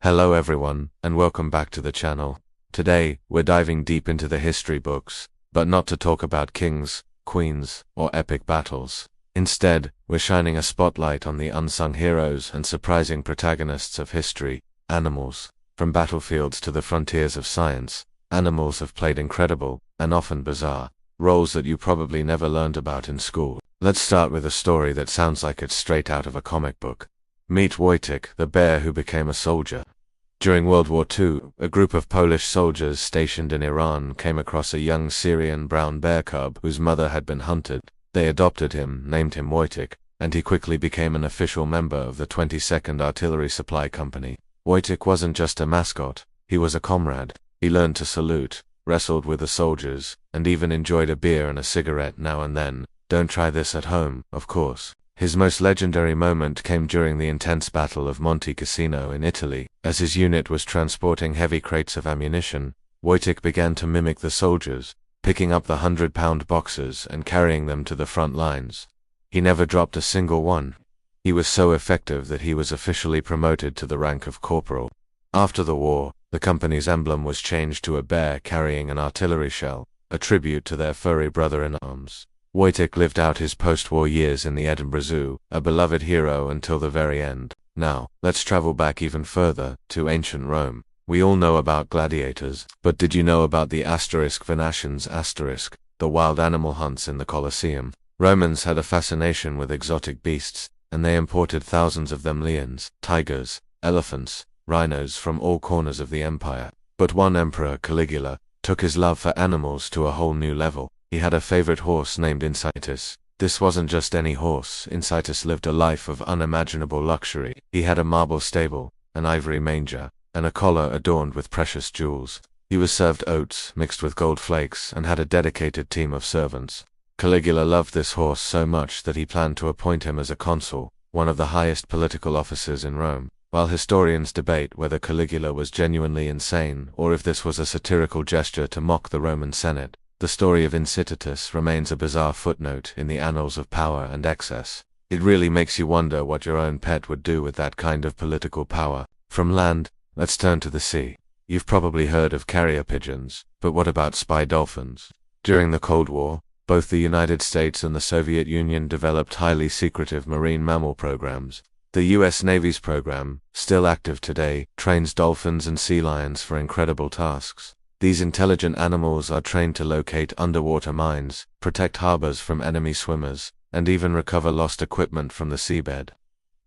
Hello everyone, and welcome back to the channel. Today, we're diving deep into the history books, but not to talk about kings, queens, or epic battles. Instead, we're shining a spotlight on the unsung heroes and surprising protagonists of history, animals. From battlefields to the frontiers of science, animals have played incredible, and often bizarre, roles that you probably never learned about in school. Let's start with a story that sounds like it's straight out of a comic book. Meet Wojtek, the bear who became a soldier. During World War II, a group of Polish soldiers stationed in Iran came across a young Syrian brown bear cub whose mother had been hunted. They adopted him, named him Wojtek, and he quickly became an official member of the 22nd Artillery Supply Company. Wojtek wasn't just a mascot, he was a comrade. He learned to salute, wrestled with the soldiers, and even enjoyed a beer and a cigarette now and then. Don't try this at home, of course. His most legendary moment came during the intense Battle of Monte Cassino in Italy. As his unit was transporting heavy crates of ammunition, Wojtek began to mimic the soldiers, picking up the 100-pound boxes and carrying them to the front lines. He never dropped a single one. He was so effective that he was officially promoted to the rank of corporal. After the war, the company's emblem was changed to a bear carrying an artillery shell, a tribute to their furry brother-in-arms. Wojtek lived out his post-war years in the Edinburgh Zoo, a beloved hero until the very end. Now, let's travel back even further, to ancient Rome. We all know about gladiators, but did you know about the Venatians the wild animal hunts in the Colosseum? Romans had a fascination with exotic beasts, and they imported thousands of them: lions, tigers, elephants, rhinos from all corners of the empire. But one emperor, Caligula, took his love for animals to a whole new level. He had a favorite horse named Incitus. This wasn't just any horse. Incitus lived a life of unimaginable luxury. He had a marble stable, an ivory manger, and a collar adorned with precious jewels. He was served oats mixed with gold flakes and had a dedicated team of servants. Caligula loved this horse so much that he planned to appoint him as a consul, one of the highest political offices in Rome. While historians debate whether Caligula was genuinely insane or if this was a satirical gesture to mock the Roman Senate, the story of Incitus remains a bizarre footnote in the annals of power and excess. It really makes you wonder what your own pet would do with that kind of political power. From land, let's turn to the sea. You've probably heard of carrier pigeons, but what about spy dolphins? During the Cold War, both the United States and the Soviet Union developed highly secretive marine mammal programs. The U.S. Navy's program, still active today, trains dolphins and sea lions for incredible tasks. These intelligent animals are trained to locate underwater mines, protect harbors from enemy swimmers, and even recover lost equipment from the seabed.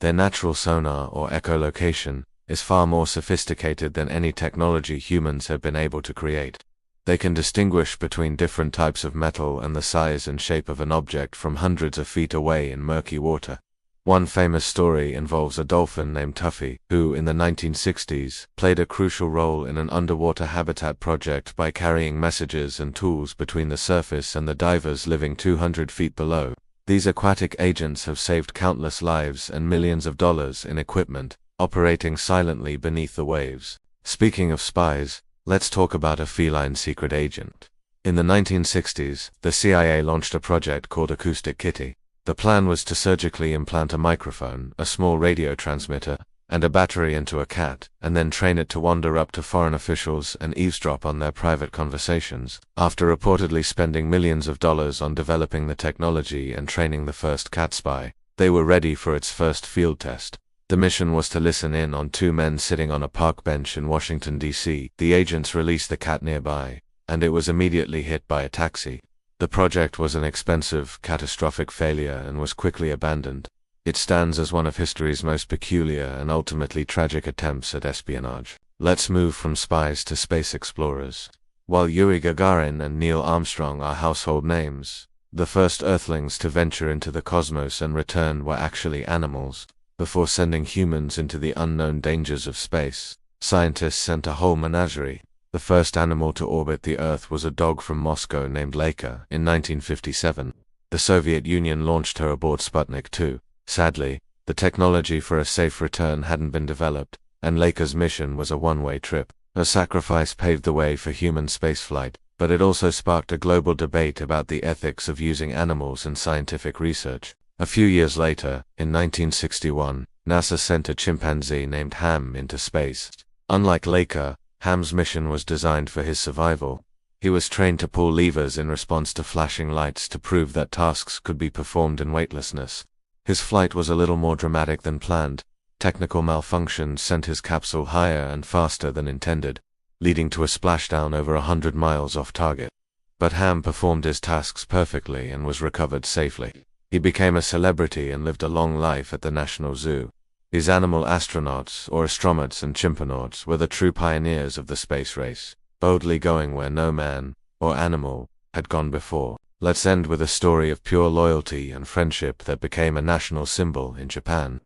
Their natural sonar, or echolocation, is far more sophisticated than any technology humans have been able to create. They can distinguish between different types of metal and the size and shape of an object from hundreds of feet away in murky water. One famous story involves a dolphin named Tuffy, who, in the 1960s, played a crucial role in an underwater habitat project by carrying messages and tools between the surface and the divers living 200 feet below. These aquatic agents have saved countless lives and millions of dollars in equipment, operating silently beneath the waves. Speaking of spies, let's talk about a feline secret agent. In the 1960s, the CIA launched a project called Acoustic Kitty. The plan was to surgically implant a microphone, a small radio transmitter, and a battery into a cat, and then train it to wander up to foreign officials and eavesdrop on their private conversations. After reportedly spending millions of dollars on developing the technology and training the first cat spy, they were ready for its first field test. The mission was to listen in on two men sitting on a park bench in Washington, D.C. The agents released the cat nearby, and it was immediately hit by a taxi. The project was an expensive, catastrophic failure and was quickly abandoned. It stands as one of history's most peculiar and ultimately tragic attempts at espionage. Let's move from spies to space explorers. While Yuri Gagarin and Neil Armstrong are household names, the first Earthlings to venture into the cosmos and return were actually animals. Before sending humans into the unknown dangers of space, scientists sent a whole menagerie. The first animal to orbit the Earth was a dog from Moscow named Laika in 1957. The Soviet Union launched her aboard Sputnik 2. Sadly, the technology for a safe return hadn't been developed, and Laika's mission was a one-way trip. Her sacrifice paved the way for human spaceflight, but it also sparked a global debate about the ethics of using animals in scientific research. A few years later, in 1961, NASA sent a chimpanzee named Ham into space. Unlike Leica, Ham's mission was designed for his survival. He was trained to pull levers in response to flashing lights to prove that tasks could be performed in weightlessness. His flight was a little more dramatic than planned. Technical malfunction sent his capsule higher and faster than intended, leading to a splashdown over 100 miles off target. But Ham performed his tasks perfectly and was recovered safely. He became a celebrity and lived a long life at the National Zoo. These animal astronauts, or astronauts and chimpanauts, were the true pioneers of the space race, boldly going where no man, or animal, had gone before. Let's end with a story of pure loyalty and friendship that became a national symbol in Japan.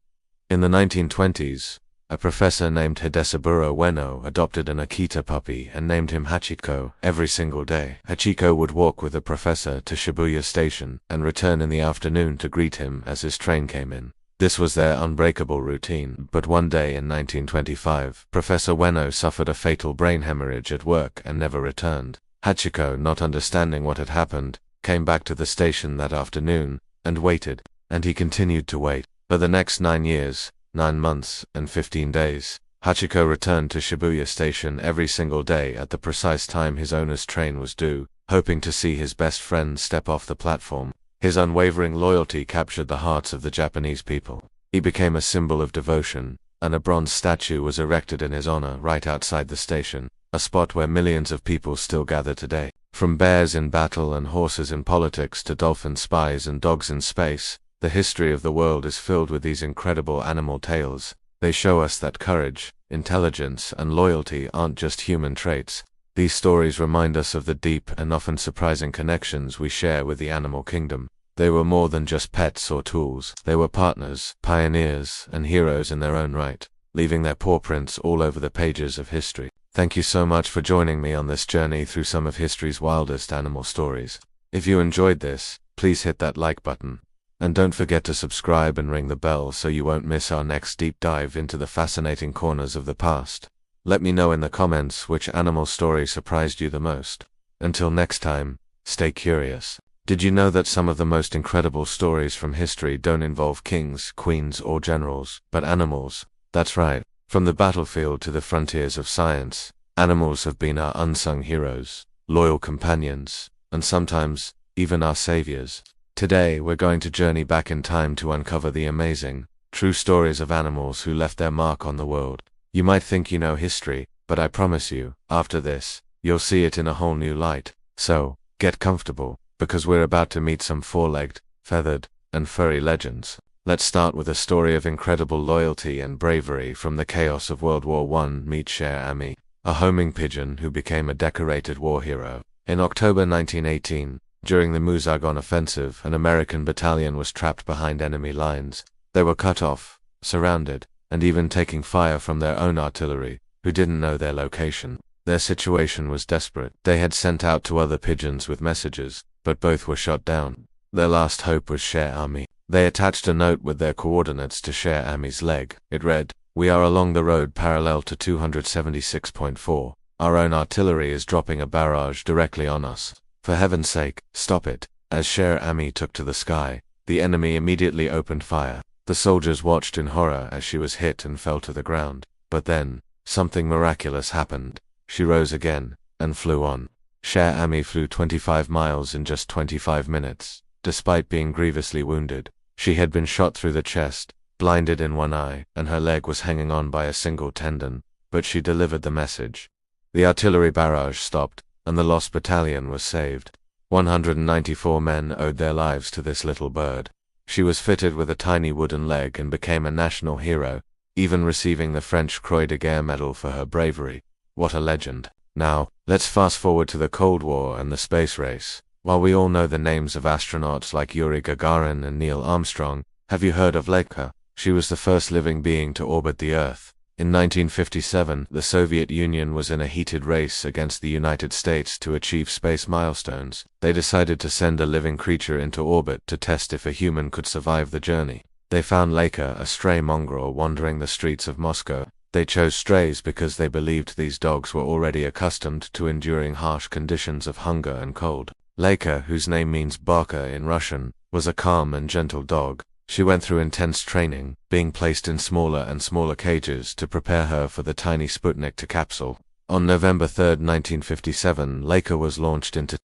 In the 1920s, a professor named Hidesaburo Ueno adopted an Akita puppy and named him Hachiko. Every single day, Hachiko would walk with the professor to Shibuya Station and return in the afternoon to greet him as his train came in. This was their unbreakable routine, but one day in 1925, Professor Ueno suffered a fatal brain hemorrhage at work and never returned. Hachiko, not understanding what had happened, came back to the station that afternoon and waited, and he continued to wait. For the next 9 years, 9 months, and 15 days, Hachiko returned to Shibuya Station every single day at the precise time his owner's train was due, hoping to see his best friend step off the platform. His unwavering loyalty captured the hearts of the Japanese people. He became a symbol of devotion, and a bronze statue was erected in his honor right outside the station, a spot where millions of people still gather today. From bears in battle and horses in politics to dolphin spies and dogs in space, the history of the world is filled with these incredible animal tales. They show us that courage, intelligence, and loyalty aren't just human traits. These stories remind us of the deep and often surprising connections we share with the animal kingdom. They were more than just pets or tools. They were partners, pioneers, and heroes in their own right, leaving their paw prints all over the pages of history. Thank you so much for joining me on this journey through some of history's wildest animal stories. If you enjoyed this, please hit that like button. And don't forget to subscribe and ring the bell so you won't miss our next deep dive into the fascinating corners of the past. Let me know in the comments which animal story surprised you the most. Until next time, stay curious. Did you know that some of the most incredible stories from history don't involve kings, queens, or generals, but animals? That's right. From the battlefield to the frontiers of science, animals have been our unsung heroes, loyal companions, and sometimes, even our saviors. Today, we're going to journey back in time to uncover the amazing, true stories of animals who left their mark on the world. You might think you know history, but I promise you, after this, you'll see it in a whole new light. So, get comfortable, because we're about to meet some four-legged, feathered, and furry legends. Let's start with a story of incredible loyalty and bravery from the chaos of World War I. Meet Cher Ami, a homing pigeon who became a decorated war hero. In October 1918, during the Muzagon offensive, an American battalion was trapped behind enemy lines. They were cut off, surrounded, and even taking fire from their own artillery, who didn't know their location. Their situation was desperate. They had sent out 2 other pigeons with messages, but both were shot down. Their last hope was Cher Ami. They attached a note with their coordinates to Cher Ami's leg. It read, "We are along the road parallel to 276.4. Our own artillery is dropping a barrage directly on us. For heaven's sake, stop it." As Cher Ami took to the sky, the enemy immediately opened fire. The soldiers watched in horror as she was hit and fell to the ground. But then, something miraculous happened. She rose again, and flew on. Cher Ami flew 25 miles in just 25 minutes. Despite being grievously wounded, she had been shot through the chest, blinded in one eye, and her leg was hanging on by a single tendon. But she delivered the message. The artillery barrage stopped, and the lost battalion was saved. 194 men owed their lives to this little bird. She was fitted with a tiny wooden leg and became a national hero, even receiving the French Croix de Guerre medal for her bravery. What a legend. Now, let's fast forward to the Cold War and the space race. While we all know the names of astronauts like Yuri Gagarin and Neil Armstrong, have you heard of Leica? She was the first living being to orbit the Earth. In 1957, the Soviet Union was in a heated race against the United States to achieve space milestones. They decided to send a living creature into orbit to test if a human could survive the journey. They found Leica, a stray mongrel wandering the streets of Moscow. They chose strays because they believed these dogs were already accustomed to enduring harsh conditions of hunger and cold. Leica, whose name means barker in Russian, was a calm and gentle dog. She went through intense training, being placed in smaller and smaller cages to prepare her for the tiny Sputnik 2 capsule. On November 3, 1957, Laika was launched into